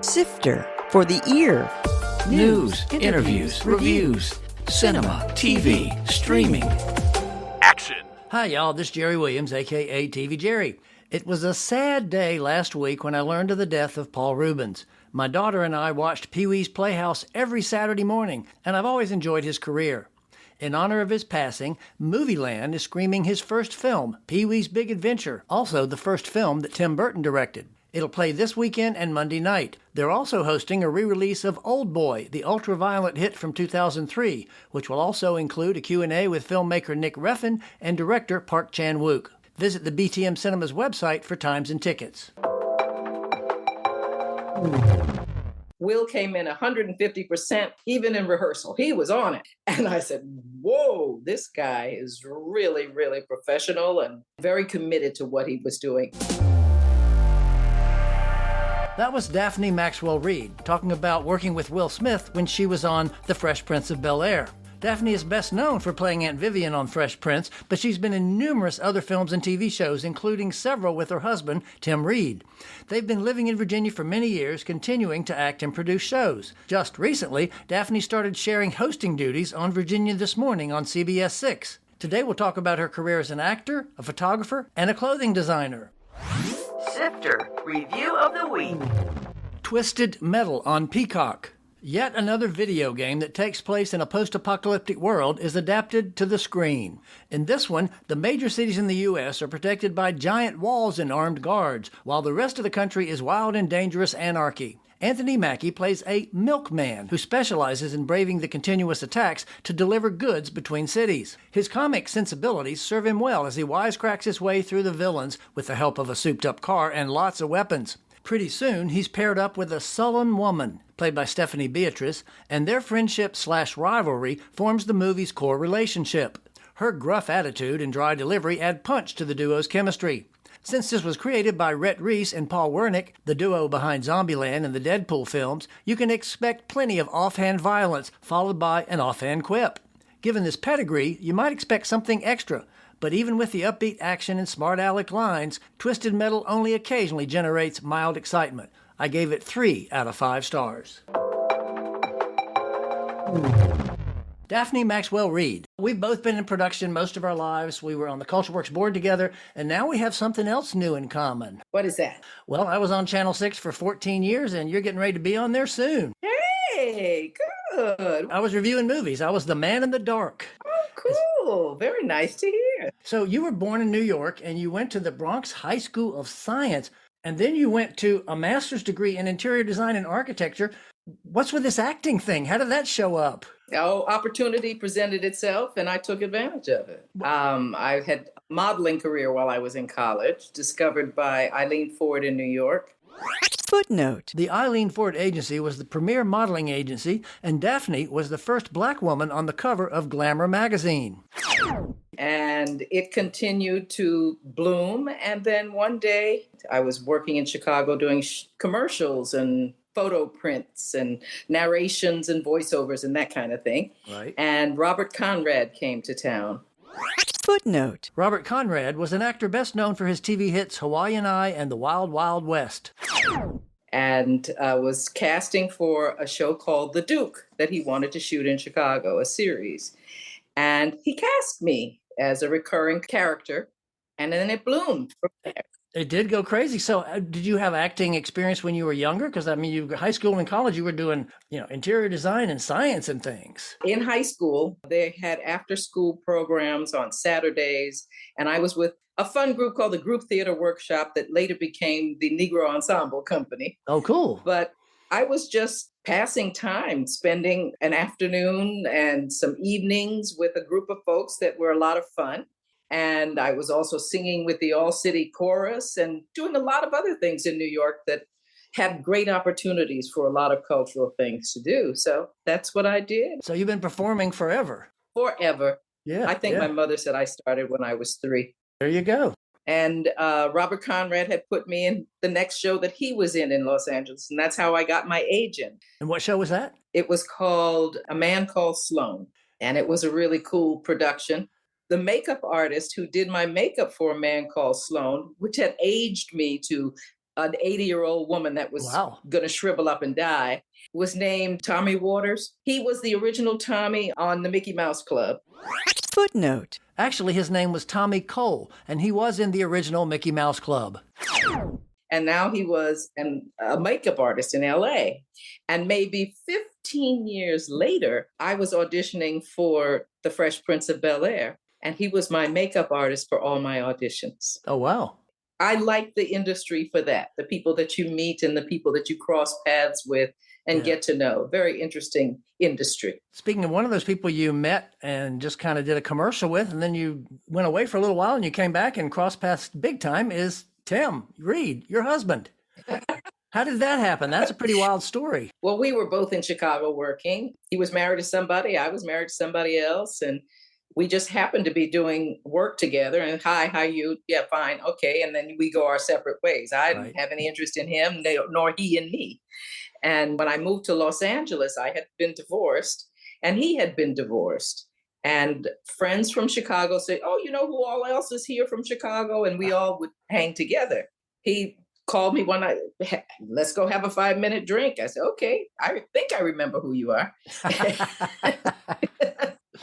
Sifter for the ear. News, interviews, reviews, cinema, TV, streaming. Action! Hi, y'all. This is Jerry Williams, a.k.a. TV Jerry. It was a sad day last week when I learned of the death of Paul Reubens. My daughter and I watched Pee-wee's Playhouse every Saturday morning, and I've always enjoyed his career. In honor of his passing, Movieland is screening his first film, Pee-wee's Big Adventure, also the first film that Tim Burton directed. It'll play this weekend and Monday night. They're also hosting a re-release of Old Boy, the ultra-violent hit from 2003, which will also include a Q&A with filmmaker Nick Refn and director Park Chan-wook. Visit the BTM Cinemas website for times and tickets. Will came in 150%, even in rehearsal. He was on it. And I said, whoa, this guy is really, really professional and very committed to what he was doing. That was Daphne Maxwell Reid talking about working with Will Smith when she was on The Fresh Prince of Bel-Air. Daphne is best known for playing Aunt Vivian on Fresh Prince, but she's been in numerous other films and TV shows, including several with her husband, Tim Reid. They've been living in Virginia for many years, continuing to act and produce shows. Just recently, Daphne started sharing hosting duties on Virginia This Morning on CBS 6. Today we'll talk about her career as an actor, a photographer, and a clothing designer. Sifter Review of the Week. Twisted Metal on Peacock. Yet another video game that takes place in a post-apocalyptic world is adapted to the screen. In this one, the major cities in the U.S. are protected by giant walls and armed guards, while the rest of the country is wild and dangerous anarchy. Anthony Mackie plays a milkman who specializes in braving the continuous attacks to deliver goods between cities. His comic sensibilities serve him well as he wisecracks his way through the villains with the help of a souped-up car and lots of weapons. Pretty soon, he's paired up with a sullen woman, played by Stephanie Beatrice, and their friendship/rivalry forms the movie's core relationship. Her gruff attitude and dry delivery add punch to the duo's chemistry. Since this was created by Rhett Reese and Paul Wernick, the duo behind Zombieland and the Deadpool films, you can expect plenty of offhand violence, followed by an offhand quip. Given this pedigree, you might expect something extra, but even with the upbeat action and smart aleck lines, Twisted Metal only occasionally generates mild excitement. I gave it 3 out of 5 stars. Daphne Maxwell Reid. We've both been in production most of our lives. We were on the Culture Works board together, and now we have something else new in common. What is that? Well, I was on Channel 6 for 14 years, and you're getting ready to be on there soon. Hey, good. I was reviewing movies. I was the man in the dark. Oh, cool. Very nice to hear. So you were born in New York, and you went to the Bronx High School of Science, and then you went to a master's degree in interior design and architecture. What's with this acting thing? How did that show up? Oh, opportunity presented itself, and I took advantage of it. I had a modeling career while I was in college, discovered by Eileen Ford in New York. Footnote. The Eileen Ford Agency was the premier modeling agency, and Daphne was the first black woman on the cover of Glamour magazine. And it continued to bloom. And then one day I was working in Chicago doing commercials and photo prints and narrations and voiceovers and that kind of thing. Right. And Robert Conrad came to town. Footnote. Robert Conrad was an actor best known for his TV hits Hawaiian Eye and The Wild Wild West. And was casting for a show called The Duke that he wanted to shoot in Chicago, a series. And he cast me as a recurring character, and then it bloomed from there. It did go crazy. So did you have acting experience when you were younger? Because, I mean, you high school and college, you were doing, interior design and science and things. In high school, they had after-school programs on Saturdays, and I was with a fun group called the Group Theater Workshop that later became the Negro Ensemble Company. Oh, cool. But I was just passing time, spending an afternoon and some evenings with a group of folks that were a lot of fun. And I was also singing with the All-City Chorus and doing a lot of other things in New York that had great opportunities for a lot of cultural things to do. So that's what I did. So you've been performing forever. Forever. Yeah. I think my mother said I started when I was 3. There you go. And Robert Conrad had put me in the next show that he was in Los Angeles. And that's how I got my agent. And what show was that? It was called A Man Called Sloan. And it was a really cool production. The makeup artist who did my makeup for A Man Called Sloan, which had aged me to an 80-year-old woman that was Wow. going to shrivel up and die, was named Tommy Waters. He was the original Tommy on the Mickey Mouse Club. Footnote. Actually, his name was Tommy Cole, and he was in the original Mickey Mouse Club. And now he was a makeup artist in LA. And maybe 15 years later, I was auditioning for The Fresh Prince of Bel-Air, and he was my makeup artist for all my auditions. Oh, wow. I like the industry for that, the people that you meet and the people that you cross paths with and get to know. Very interesting industry. Speaking of one of those people you met and just kind of did a commercial with, and then you went away for a little while and you came back and crossed paths big time, is Tim Reid, your husband. How did that happen? That's a pretty wild story. Well, we were both in Chicago working. He was married to somebody. I was married to somebody else. And we just happened to be doing work together. And hi, how you? Yeah, fine. Okay. And then we go our separate ways. I didn't have any interest in him, nor he in me. And when I moved to Los Angeles, I had been divorced and he had been divorced. And friends from Chicago say, oh, you know who all else is here from Chicago? And we all would hang together. He called me one night, let's go have a 5-minute drink. I said, okay, I think I remember who you are.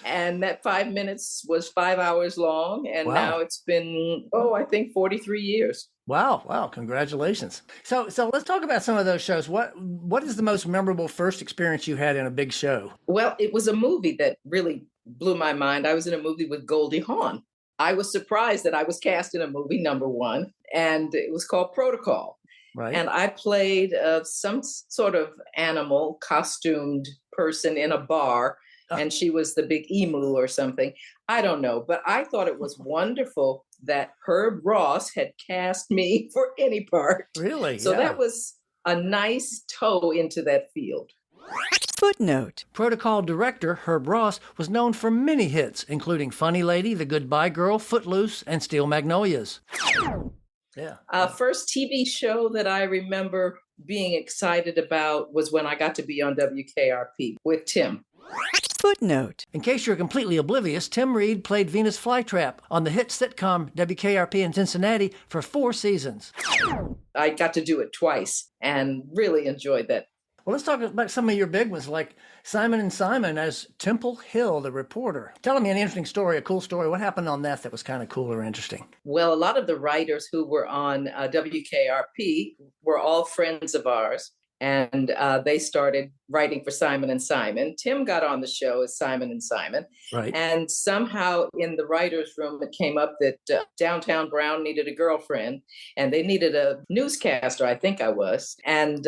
And that 5 minutes was 5 hours long. And now it's been, I think 43 years. Wow. Wow. Congratulations. So let's talk about some of those shows. What is the most memorable first experience you had in a big show? Well, it was a movie that really blew my mind. I was in a movie with Goldie Hawn. I was surprised that I was cast in a movie, number one, and it was called Protocol. Right. And I played some sort of animal costumed person in a bar, and she was the big emu or something. I don't know, but I thought it was wonderful that Herb Ross had cast me for any part. Really? So that was a nice toe into that field. Footnote. Protocol director Herb Ross was known for many hits, including Funny Lady, The Goodbye Girl, Footloose, and Steel Magnolias. Yeah. First TV show that I remember being excited about was when I got to be on WKRP with Tim. Footnote. In case you're completely oblivious, Tim Reid played Venus Flytrap on the hit sitcom WKRP in Cincinnati for 4 seasons. I got to do it twice and really enjoyed that. Well, let's talk about some of your big ones, like Simon and Simon as Temple Hill, the reporter. Tell me an interesting story, a cool story. What happened on that was kind of cool or interesting? Well, a lot of the writers who were on WKRP were all friends of ours. And they started writing for Simon and Simon. Tim got on the show as Simon and Simon. Right. And somehow in the writer's room, it came up that Downtown Brown needed a girlfriend and they needed a newscaster, I think I was. And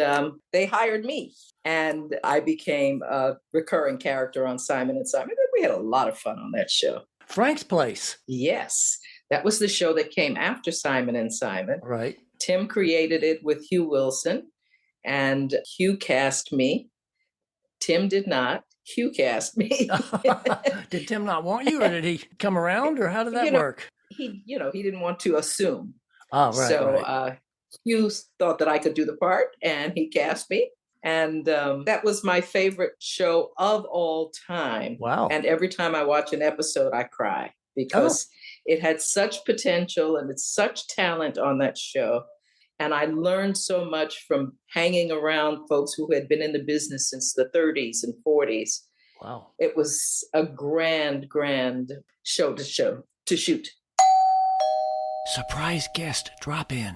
they hired me. And I became a recurring character on Simon and Simon. We had a lot of fun on that show. Frank's Place. Yes. That was the show that came after Simon and Simon. Right. Tim created it with Hugh Wilson. And Hugh cast me. Tim did not. Hugh cast me. Did Tim not want you, or did he come around, or how did that work? He didn't want to assume. Oh, right. So Hugh thought that I could do the part, and he cast me. And that was my favorite show of all time. Wow. And every time I watch an episode, I cry because it had such potential and it's such talent on that show. And I learned so much from hanging around folks who had been in the business since the 30s and 40s. Wow. It was a grand show to shoot. Surprise guest drop in.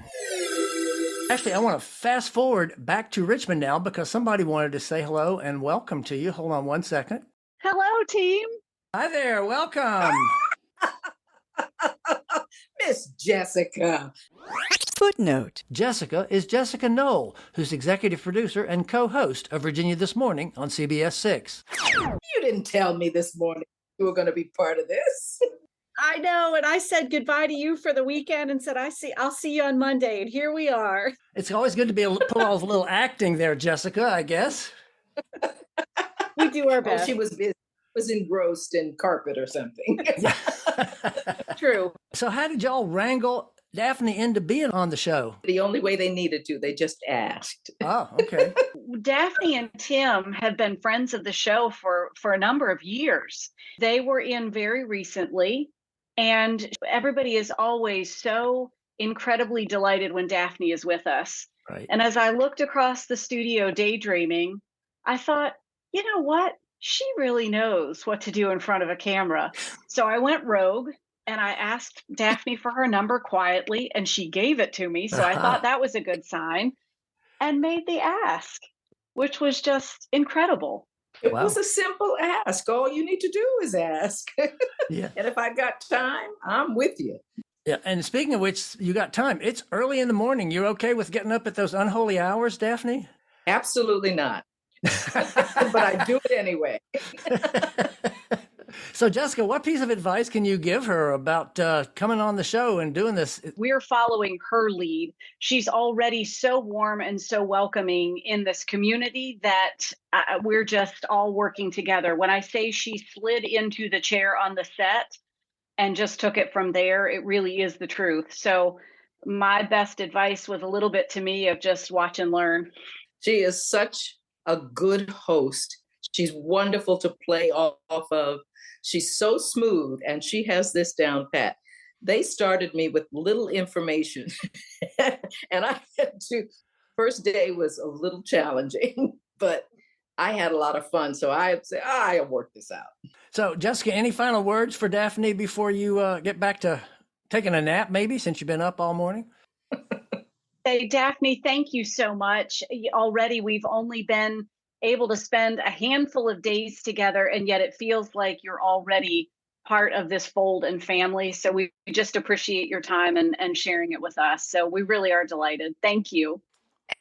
Actually, I want to fast forward back to Richmond now because somebody wanted to say hello and welcome to you. Hold on one second. Hello, team. Hi there. Welcome. Miss Jessica. Footnote. Jessica is Jessica Knoll, who's executive producer and co-host of Virginia This Morning on CBS 6. You didn't tell me this morning you were going to be part of this. I know, and I said goodbye to you for the weekend and said I'll see you on Monday, and here we are. It's always good to be able to pull off a little acting there, Jessica, I guess. We do our best. She was busy. Was engrossed in carpet or something. True. So how did y'all wrangle Daphne into being on the show? The only way they needed to, they just asked. Oh, okay. Daphne and Tim have been friends of the show for a number of years. They were in very recently, and everybody is always so incredibly delighted when Daphne is with us. Right. And as I looked across the studio daydreaming, I thought, you know what? She really knows what to do in front of a camera. So I went rogue and I asked Daphne for her number quietly, and she gave it to me. So I thought that was a good sign and made the ask, which was just incredible. It Wow. was a simple ask. All you need to do is ask. Yeah. And if I got time, I'm with you. Yeah. And speaking of which, you got time. It's early in the morning. You're okay with getting up at those unholy hours, Daphne? Absolutely not. But I do it anyway. So, Jessica, what piece of advice can you give her about coming on the show and doing this? We're following her lead. She's already so warm and so welcoming in this community that we're just all working together. When I say she slid into the chair on the set and just took it from there, it really is the truth. So my best advice was a little bit to me of just watch and learn. She is such a good host. She's wonderful to play off of. She's so smooth, and she has this down pat. They started me with little information, and I had to. First day was a little challenging, but I had a lot of fun. So I say, I'll work this out. So, Jessica, any final words for Daphne before you get back to taking a nap, maybe, since you've been up all morning? Hey, Daphne, thank you so much. Already, we've only been able to spend a handful of days together, and yet it feels like you're already part of this fold and family. So we just appreciate your time and sharing it with us. So we really are delighted. Thank you.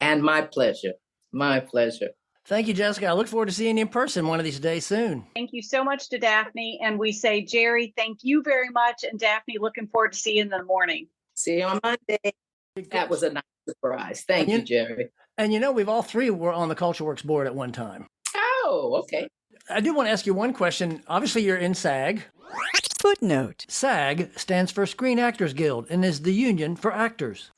And my pleasure. My pleasure. Thank you, Jessica. I look forward to seeing you in person one of these days soon. Thank you so much to Daphne. And we say, Jerry, thank you very much. And Daphne, looking forward to seeing you in the morning. See you on Monday. That was a nice surprise. Thank you, Jerry. And you know, we've all three were on the Culture Works board at one time. Oh, okay. I do want to ask you one question. Obviously, you're in SAG. Footnote. SAG stands for Screen Actors Guild and is the union for actors.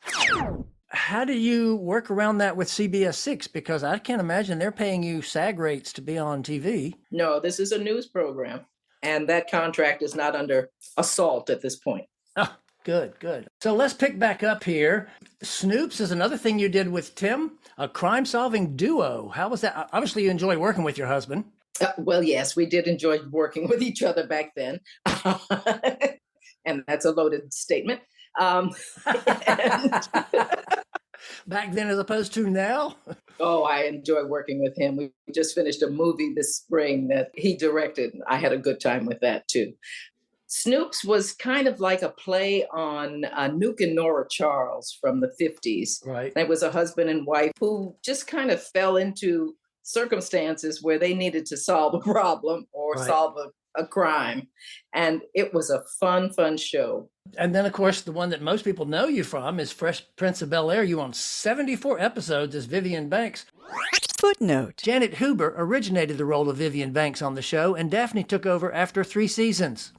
How do you work around that with CBS 6? Because I can't imagine they're paying you SAG rates to be on TV. No, this is a news program, and that contract is not under assault at this point. Oh, good, good. So let's pick back up here. Snoops is another thing you did with Tim, a crime-solving duo. How was that? Obviously, you enjoy working with your husband. Well, yes, we did enjoy working with each other back then. And that's a loaded statement. And back then as opposed to now? Oh, I enjoy working with him. We just finished a movie this spring that he directed. I had a good time with that too. Snoops was kind of like a play on Nuke and Nora Charles from the 50s. Right. It was a husband and wife who just kind of fell into circumstances where they needed to solve a problem or solve a crime. And it was a fun show. And then, of course, the one that most people know you from is Fresh Prince of Bel-Air. You on 74 episodes as Vivian Banks. Footnote. Janet Huber originated the role of Vivian Banks on the show, and Daphne took over after 3 seasons.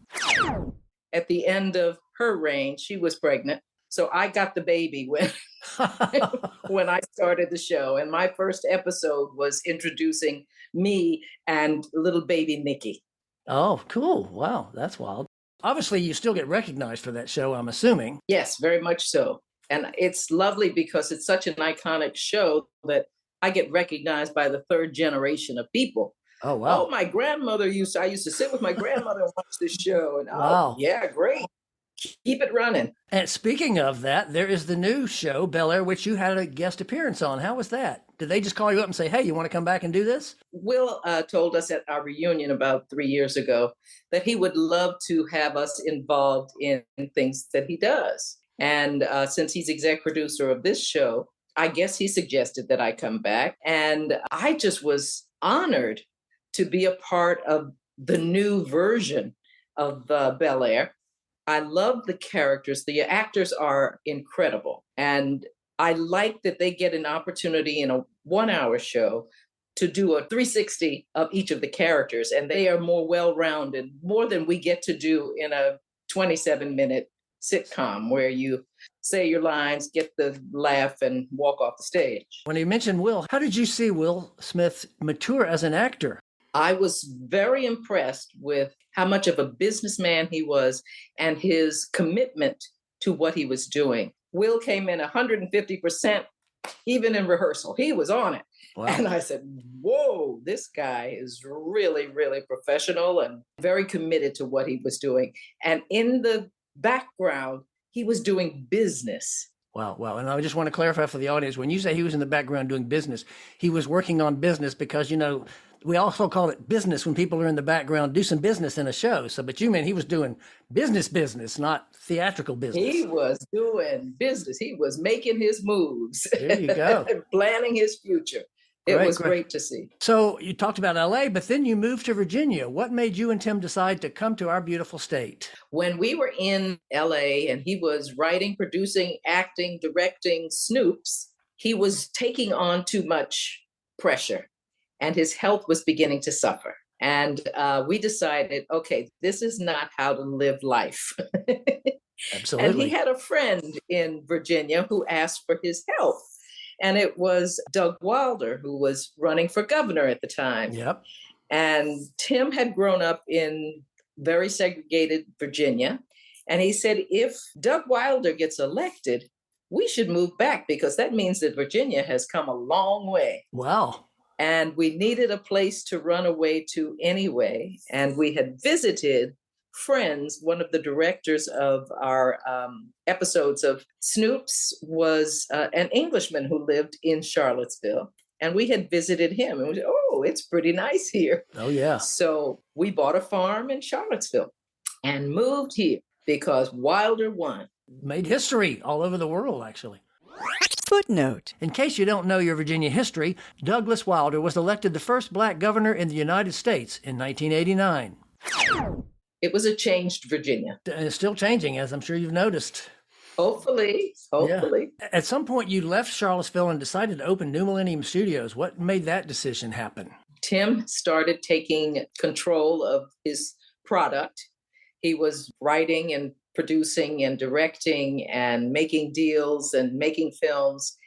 At the end of her reign, she was pregnant. So I got the baby when I started the show. And my first episode was introducing me and little baby Nikki. Oh, cool. Wow, that's wild. Obviously, you still get recognized for that show, I'm assuming. Yes, very much so. And it's lovely because it's such an iconic show that I get recognized by the third generation of people. Oh, wow. Oh, my grandmother I used to sit with my grandmother and watch this show. And wow. Oh, yeah, great. Keep it running. And speaking of that, there is the new show, Bel-Air, which you had a guest appearance on. How was that? Did they just call you up and say, hey, you want to come back and do this? Will told us at our reunion about 3 years ago that he would love to have us involved in things that he does. And since he's exec producer of this show, I guess he suggested that I come back. And I just was honored to be a part of the new version of Bel-Air. I love the characters. The actors are incredible. And I like that they get an opportunity in a 1-hour show to do a 360 of each of the characters. And they are more well-rounded, more than we get to do in a 27-minute sitcom where you say your lines, get the laugh, and walk off the stage. When you mentioned Will, how did you see Will Smith mature as an actor? I was very impressed with how much of a businessman he was and his commitment to what he was doing. Will came in 150%, even in rehearsal. He was on it. Wow. And I said, whoa, this guy is really, really professional and very committed to what he was doing. And in the background, he was doing business. Wow, wow. And I just want to clarify for the audience, when you say he was in the background doing business, he was working on business because, we also call it business when people are in the background, do some business in a show. So, but you mean he was doing business, not theatrical business. He was doing business. He was making his moves. There you go. Planning his future. It was great to see. So you talked about LA, but then you moved to Virginia. What made you and Tim decide to come to our beautiful state? When we were in LA and he was writing, producing, acting, directing Snoops, he was taking on too much pressure and his health was beginning to suffer. And we decided, okay, this is not how to live life. Absolutely. And he had a friend in Virginia who asked for his help. And it was Doug Wilder, who was running for governor at the time. Yep. And Tim had grown up in very segregated Virginia. And he said, if Doug Wilder gets elected, we should move back because that means that Virginia has come a long way. Wow. And we needed a place to run away to anyway. And we had visited Friends, one of the directors of our episodes of Snoops was an Englishman who lived in Charlottesville. And we had visited him and we said, oh, it's pretty nice here. Oh, yeah. So we bought a farm in Charlottesville and moved here because Wilder won. Made history all over the world, actually. Footnote. In case you don't know your Virginia history, Douglas Wilder was elected the first black governor in the United States in 1989. It was a changed Virginia. And it's still changing, as I'm sure you've noticed. Hopefully. Yeah. At some point, you left Charlottesville and decided to open New Millennium Studios. What made that decision happen? Tim started taking control of his product. He was writing and producing and directing and making deals and making films.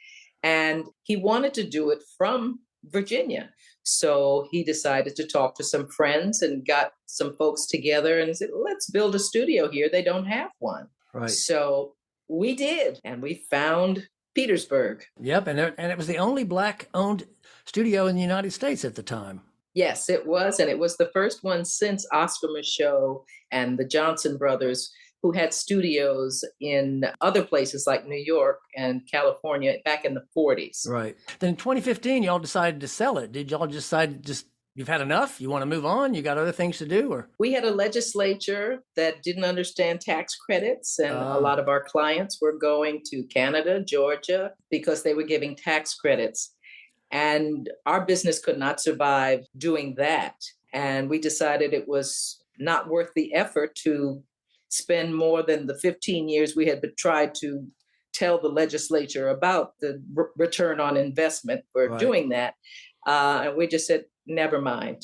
And he wanted to do it from Virginia. So he decided to talk to some friends and got some folks together and said, let's build a studio here. They don't have one. Right. So we did. And we found Petersburg. Yep. And it was the only black-owned studio in the United States at the time. Yes, it was. And it was the first one since Oscar Michaud and the Johnson brothers, who had studios in other places like New York and California back in the 40s. Right. Then in 2015, y'all decided to sell it. Did y'all decide you've had enough? You want to move on? You got other things to do? Or we had a legislature that didn't understand tax credits, and a lot of our clients were going to Canada, Georgia, because they were giving tax credits. And our business could not survive doing that. And we decided it was not worth the effort to spend more than the 15 years we had tried to tell the legislature about the return on investment for doing that. And we just said, never mind.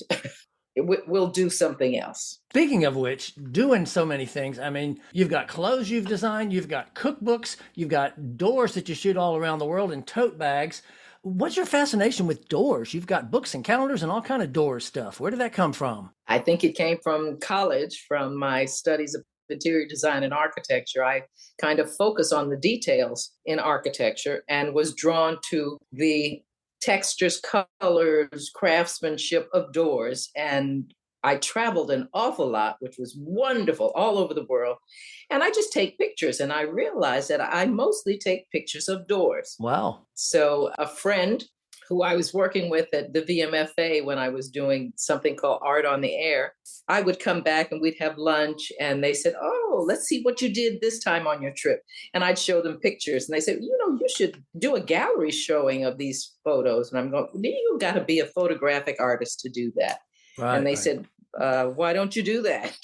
We'll do something else. Speaking of which, doing so many things. I mean, you've got clothes you've designed, you've got cookbooks, you've got doors that you shoot all around the world and tote bags. What's your fascination with doors? You've got books and calendars and all kind of door stuff. Where did that come from? I think it came from college, from my studies of interior design and architecture. I kind of focus on the details in architecture and was drawn to the textures, colors, craftsmanship of doors. And I traveled an awful lot, which was wonderful, all over the world. And I just take pictures. And I realized that I mostly take pictures of doors. Wow. So a friend who I was working with at the VMFA when I was doing something called Art on the Air, I would come back and we'd have lunch and they said, oh, let's see what you did this time on your trip. And I'd show them pictures and they said, you should do a gallery showing of these photos. And I'm going, you got to be a photographic artist to do that. Right, and they said, why don't you do that?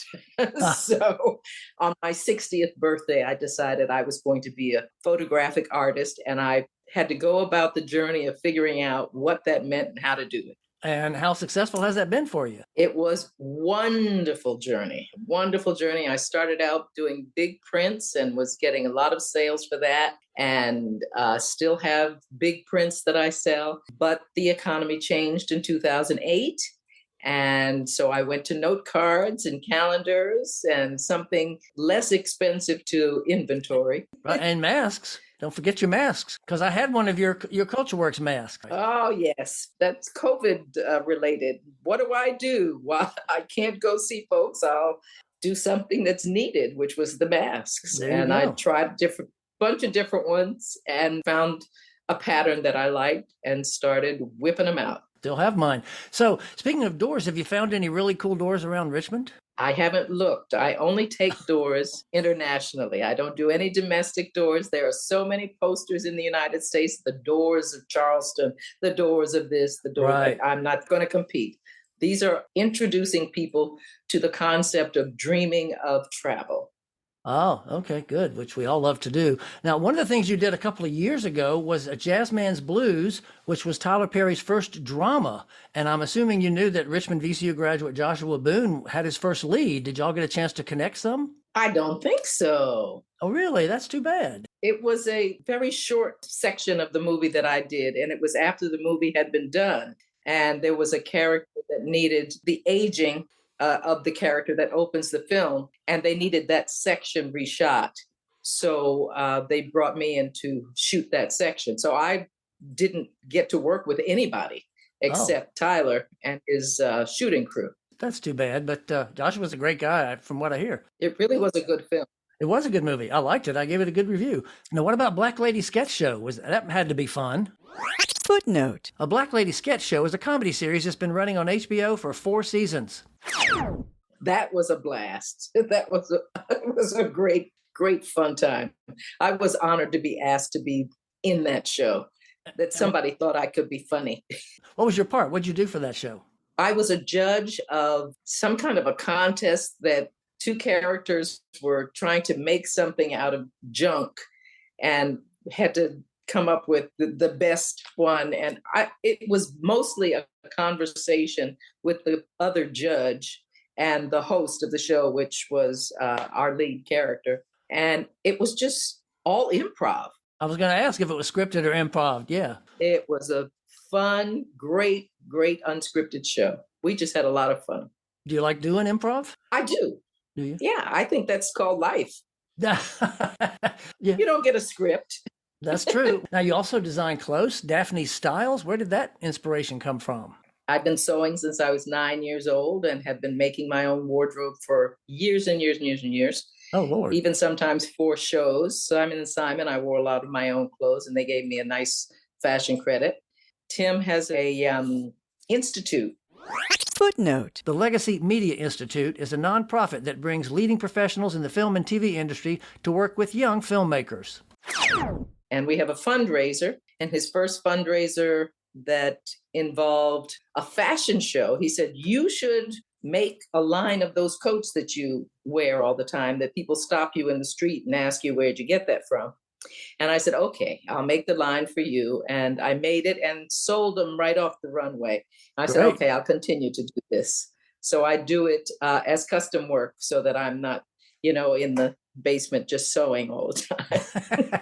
So on my 60th birthday, I decided I was going to be a photographic artist, and I had to go about the journey of figuring out what that meant and how to do it. And how successful has that been for you? It was wonderful journey. I started out doing big prints and was getting a lot of sales for that, and still have big prints that I sell. But the economy changed in 2008. And so I went to note cards and calendars and something less expensive to inventory. Right, and masks. Don't forget your masks, because I had one of your Culture Works masks. Oh, yes, that's COVID related. What do I do? While I can't go see folks, I'll do something that's needed, which was the masks. There you And I go. tried a bunch of different ones and found a pattern that I liked and started whipping them out. Still have mine. So, speaking of doors, have you found any really cool doors around Richmond? I haven't looked. I only take doors internationally. I don't do any domestic doors. There are so many posters in the United States, the doors of Charleston, the doors of this, the door. Right. I'm not going to compete. These are introducing people to the concept of dreaming of travel. Oh, okay, good, which we all love to do. Now, one of the things you did a couple of years ago was A Jazzman's Blues, which was Tyler Perry's first drama. And I'm assuming you knew that Richmond VCU graduate Joshua Boone had his first lead. Did y'all get a chance to connect some? I don't think so. Oh, really? That's too bad. It was a very short section of the movie that I did, and it was after the movie had been done. And there was a character that needed the aging of the character that opens the film, and they needed that section reshot. So they brought me in to shoot that section. So I didn't get to work with anybody except Tyler and his shooting crew. That's too bad, but Joshua was a great guy from what I hear. It really was a good film. It was a good movie. I liked it. I gave it a good review. Now, what about Black Lady Sketch Show? That had to be fun. Footnote. A Black Lady Sketch Show is a comedy series that's been running on HBO for 4 seasons. That was a blast. That was it was a great, great fun time. I was honored to be asked to be in that show, that somebody thought I could be funny. What was your part? What'd you do for that show? I was a judge of some kind of a contest that 2 characters were trying to make something out of junk and had to come up with the best one. And it was mostly a conversation with the other judge and the host of the show, which was our lead character. And it was just all improv. I was going to ask if it was scripted or improv. Yeah. It was a fun, great, great unscripted show. We just had a lot of fun. Do you like doing improv? I do. Do you? Yeah, I think that's called life. Yeah, You don't get a script. that's true. Now, you also design clothes, Daphne's Styles. Where did that inspiration come from? I've been sewing since I was 9 years old and have been making my own wardrobe for years and years and years and years. Oh, Lord. Even sometimes for shows. Simon and Simon, I wore a lot of my own clothes and they gave me a nice fashion credit. Tim has a institute. Footnote. The Legacy Media Institute is a nonprofit that brings leading professionals in the film and TV industry to work with young filmmakers. And we have a fundraiser, and his first fundraiser that involved a fashion show, he said, you should make a line of those coats that you wear all the time that people stop you in the street and ask you, where'd you get that from? And I said, okay, I'll make the line for you. And I made it and sold them right off the runway. I said, Great. okay, I'll continue to do this. So I do it as custom work so that I'm not, in the basement just sewing all the time.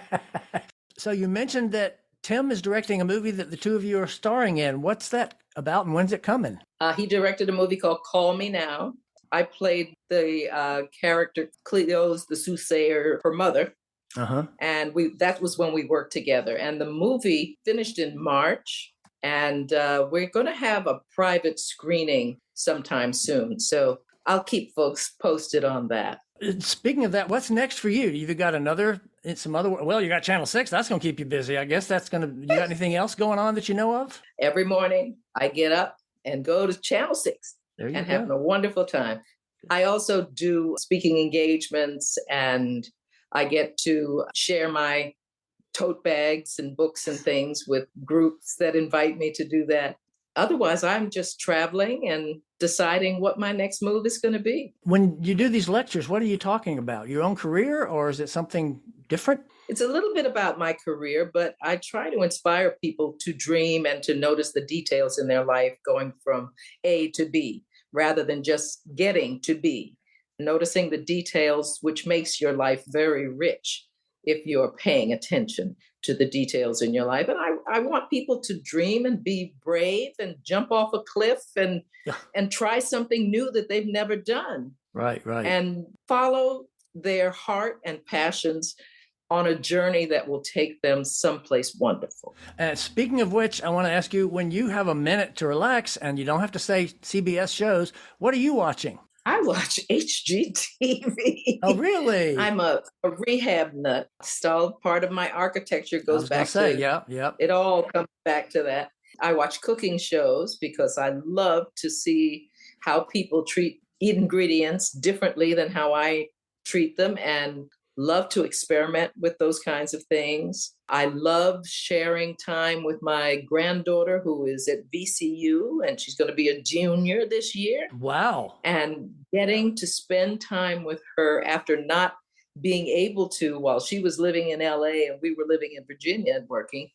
So you mentioned that Tim is directing a movie that the two of you are starring in. What's that about and when's it coming? He directed a movie called Call Me Now. I played the character Cleo's the soothsayer, her mother. Uh-huh. And that was when we worked together. And the movie finished in March. And we're going to have a private screening sometime soon. So I'll keep folks posted on that. Speaking of that, what's next for you? You've got you got Channel 6. That's going to keep you busy. I guess you got anything else going on that you know of? Every morning I get up and go to Channel 6 There you and go. having a wonderful time. I also do speaking engagements and I get to share my tote bags and books and things with groups that invite me to do that. Otherwise, I'm just traveling and deciding what my next move is going to be. When you do these lectures, what are you talking about? Your own career, or is it something different? It's a little bit about my career, but I try to inspire people to dream and to notice the details in their life going from A to B, rather than just getting to B. Noticing the details, which makes your life very rich if you're paying attention to the details in your life. And I want people to dream and be brave and jump off a cliff and try something new that they've never done. Right. And follow their heart and passions on a journey that will take them someplace wonderful. Speaking of which, I want to ask you, when you have a minute to relax and you don't have to say CBS shows, what are you watching? I watch HGTV. Oh, really? I'm a rehab nut. Still part of my architecture goes back to, yeah. it all comes back to that. I watch cooking shows because I love to see how people eat ingredients differently than how I treat them, and love to experiment with those kinds of things. I love sharing time with my granddaughter who is at VCU, and she's going to be a junior this year. Wow. And getting to spend time with her after not being able to while she was living in LA and we were living in Virginia and working.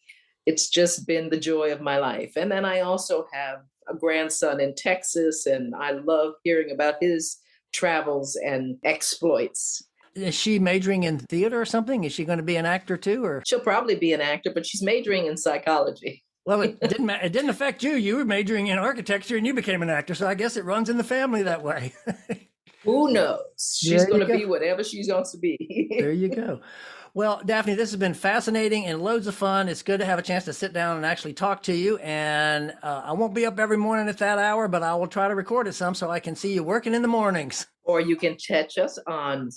It's just been the joy of my life. And then I also have a grandson in Texas, and I love hearing about his travels and exploits. Is she majoring in theater or something? Is she going to be an actor too? Or she'll probably be an actor, but she's majoring in psychology. Well, it didn't affect you. You were majoring in architecture and you became an actor. So I guess it runs in the family that way. Who knows? She's going to be whatever she wants to be. There you go. Well, Daphne, this has been fascinating and loads of fun. It's good to have a chance to sit down and actually talk to you. And I won't be up every morning at that hour, but I will try to record it some so I can see you working in the mornings. Or you can catch us on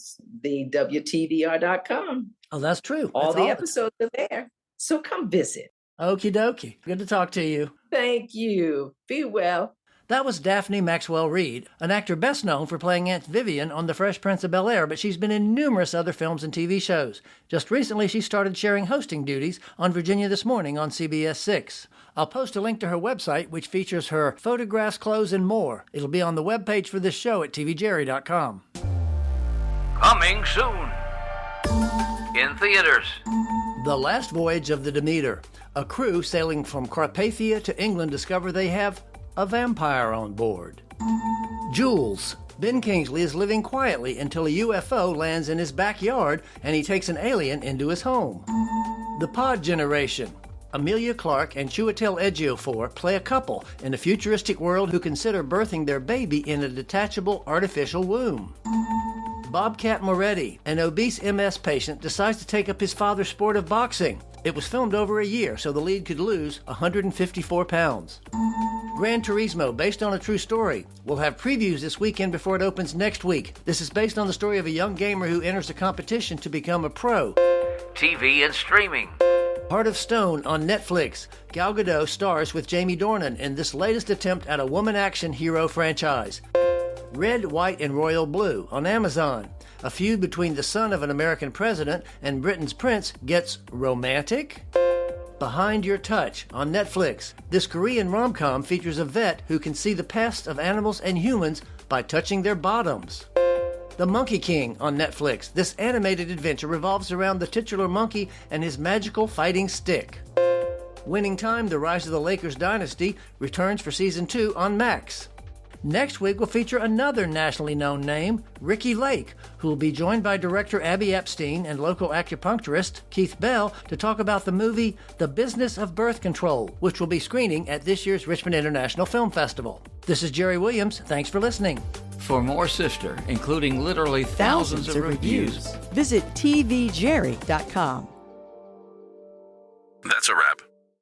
the WTVR.com. Oh, that's true. All the episodes are there. So come visit. Okie dokie. Good to talk to you. Thank you. Be well. That was Daphne Maxwell Reid, an actor best known for playing Aunt Vivian on The Fresh Prince of Bel-Air, but she's been in numerous other films and TV shows. Just recently, she started sharing hosting duties on Virginia This Morning on CBS 6. I'll post a link to her website, which features her photographs, clothes, and more. It'll be on the webpage for this show at tvjerry.com. Coming soon. In theaters. The Last Voyage of the Demeter. A crew sailing from Carpathia to England discover they have a vampire on board. Jules. Ben Kingsley is living quietly until a UFO lands in his backyard and he takes an alien into his home. The Pod Generation. Amelia Clarke and Chiwetel Ejiofor play a couple in a futuristic world who consider birthing their baby in a detachable artificial womb. Bobcat Moretti, an obese MS patient, decides to take up his father's sport of boxing. It was filmed over a year so the lead could lose 154 pounds. Gran Turismo, based on a true story. We'll have previews this weekend before it opens next week. This is based on the story of a young gamer who enters a competition to become a pro. TV and streaming. Heart of Stone on Netflix. Gal Gadot stars with Jamie Dornan in this latest attempt at a woman action hero franchise. Red, White, and Royal Blue on Amazon. A feud between the son of an American president and Britain's prince gets romantic? Behind Your Touch on Netflix. This Korean rom-com features a vet who can see the past of animals and humans by touching their bottoms. The Monkey King on Netflix. This animated adventure revolves around the titular monkey and his magical fighting stick. Winning Time, The Rise of the Lakers Dynasty returns for Season 2 on Max. Next week will feature another nationally known name, Ricky Lake, who will be joined by director Abby Epstein and local acupuncturist Keith Bell to talk about the movie The Business of Birth Control, which will be screening at this year's Richmond International Film Festival. This is Jerry Williams. Thanks for listening. For more Sister, including literally thousands of reviews, visit tvjerry.com. That's a wrap.